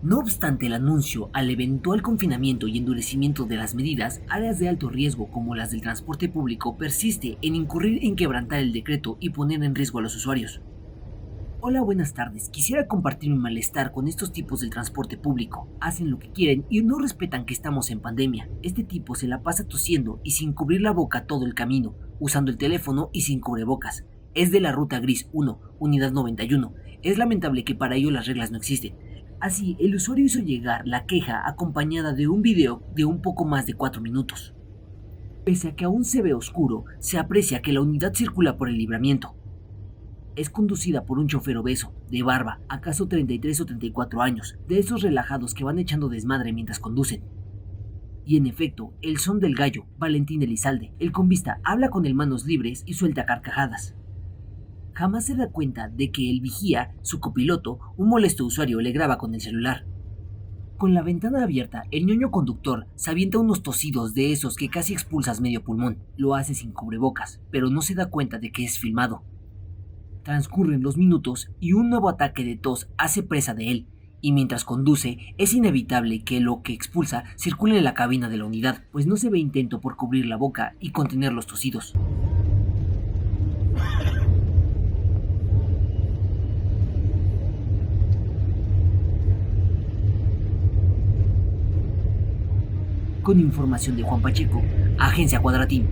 No obstante el anuncio al eventual confinamiento y endurecimiento de las medidas, áreas de alto riesgo como las del transporte público persiste en incurrir en quebrantar el decreto y poner en riesgo a los usuarios. Hola, buenas tardes. Quisiera compartir mi malestar con estos tipos del transporte público. Hacen lo que quieren y no respetan que estamos en pandemia. Este tipo se la pasa tosiendo y sin cubrir la boca todo el camino, usando el teléfono y sin cubrebocas. Es de la ruta gris 1, unidad 91. Es lamentable que para ello las reglas no existen. Así, el usuario hizo llegar la queja acompañada de un video de un poco más de 4 minutos. Pese a que aún se ve oscuro, se aprecia que la unidad circula por el libramiento. Es conducida por un chofer obeso, de barba, acaso 33 o 34 años, de esos relajados que van echando desmadre mientras conducen. Y en efecto, el son del gallo, Valentín Elizalde, el convista habla con el manos libres y suelta carcajadas. Jamás se da cuenta de que el vigía, su copiloto, un molesto usuario, le graba con el celular. Con la ventana abierta, el ñoño conductor se avienta unos tosidos de esos que casi expulsas medio pulmón. Lo hace sin cubrebocas, pero no se da cuenta de que es filmado. Transcurren los minutos y un nuevo ataque de tos hace presa de él, y mientras conduce es inevitable que lo que expulsa circule en la cabina de la unidad, pues no se ve intento por cubrir la boca y contener los tosidos. Con información de Juan Pacheco, Agencia Cuadratín.